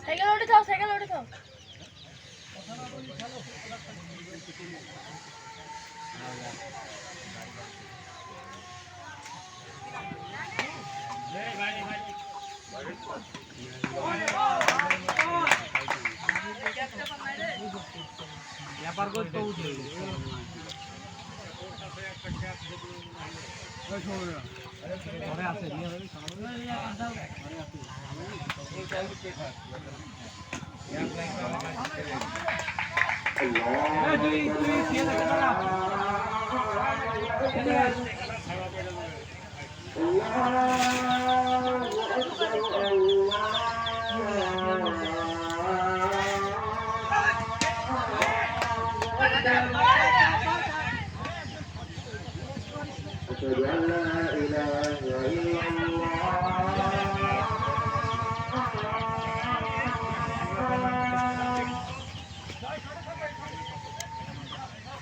Cycle উঠে যাও, cycle উঠে যাও। ব্যাপার করতে উঠে ঘরে আছে أشهد أن لا إله إلا الله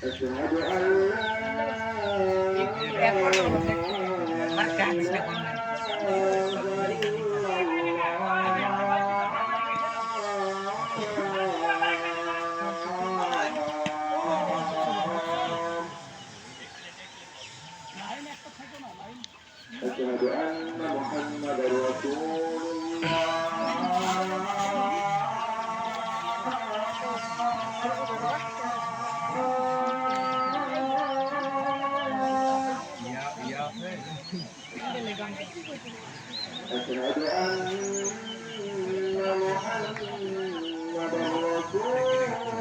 أشهد أن أشهد أن محمدا رسول أشهد أن محمدا رسول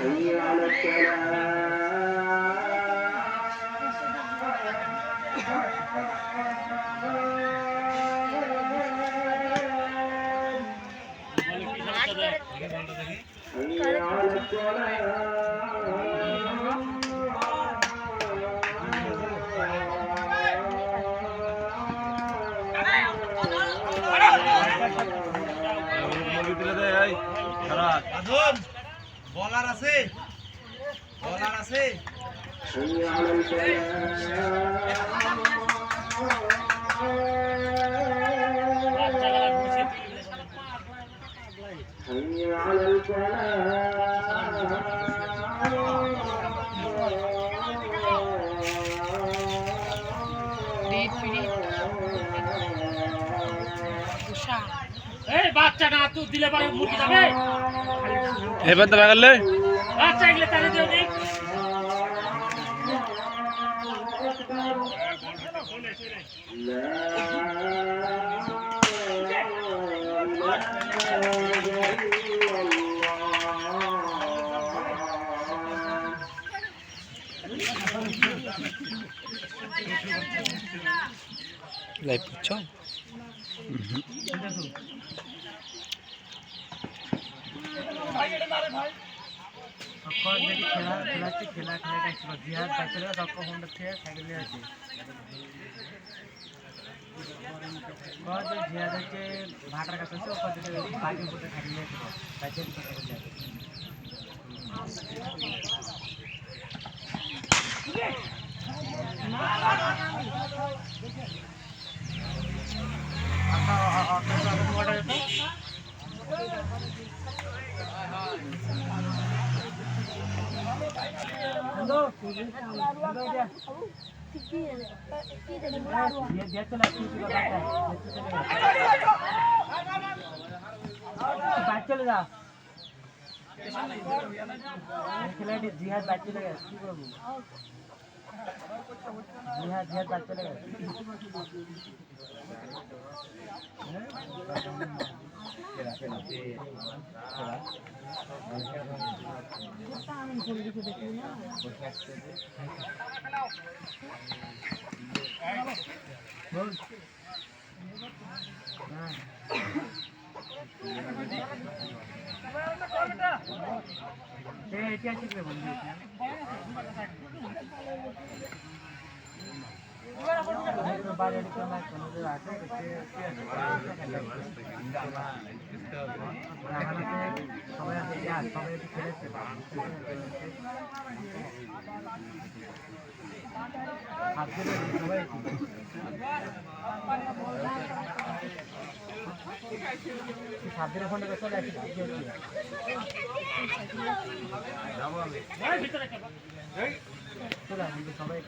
حي على বলার আছে বলার আছে حي على الفلاح حي على الفلاح এই বাচ্চা না তুই দিলে পরে মুরগি যাবে এবার তো বাগালে বাচ্চা এগুলো তারে দিও নি লাইভ করছো খেলা জিহাদ সাইকেল সাইকেল আছে জিহাদ হচ্ছে ভাটার কাছে বাইকের উপরে সাইকেল সাইকেল দিয়ে চলে আসছি বাইক চলে যা খেলাটি জিহাদ বাইক চলে গেছে কি করবো জিহাদ বাইক চলে গেছে এটা শিখবে বন্ধু বাড়ির আছে সবাই আছে সবাই একটু খেলেছে সবাই সাবধানে ফোনটা চলে আসি চলে সবাই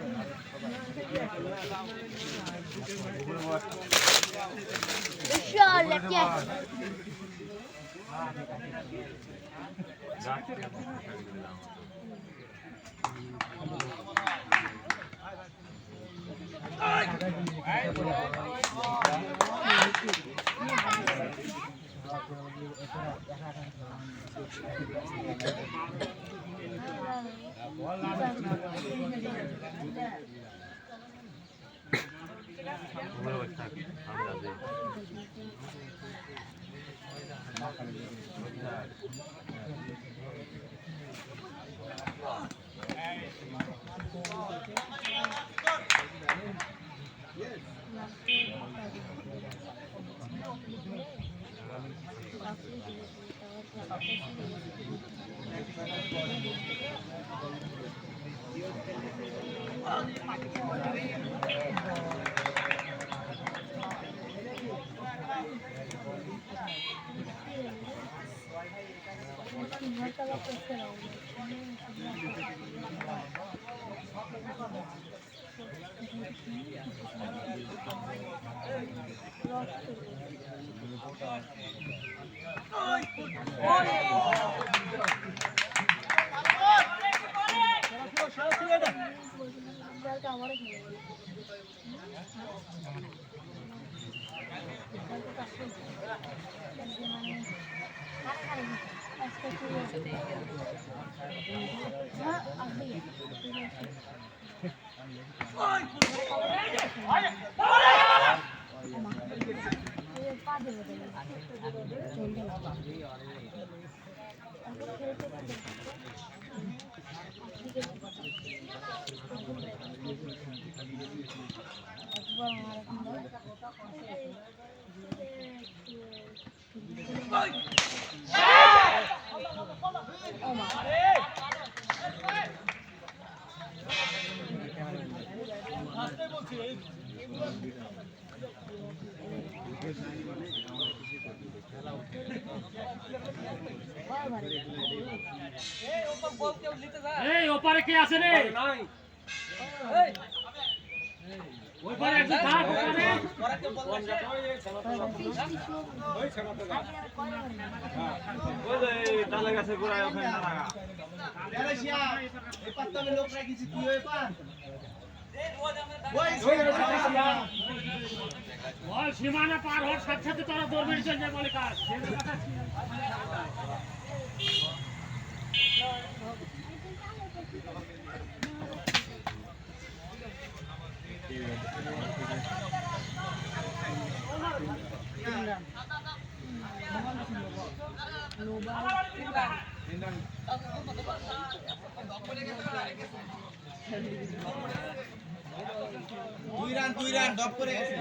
ওপারে কে আছে রে ওই পারে একজন থাক ওপারে ওই ডালে গাছে গোড়ায় ওখানে না লাগা ম্যালেশিয়া এই পাত্তালে লোক রাখিছি কি হই পান ওই সীমানা পার হওয়ার সাথে সাথে তোরা দৌড় মেরে চলে যায় বলে কাজ দুই রান ডপ করে গেছে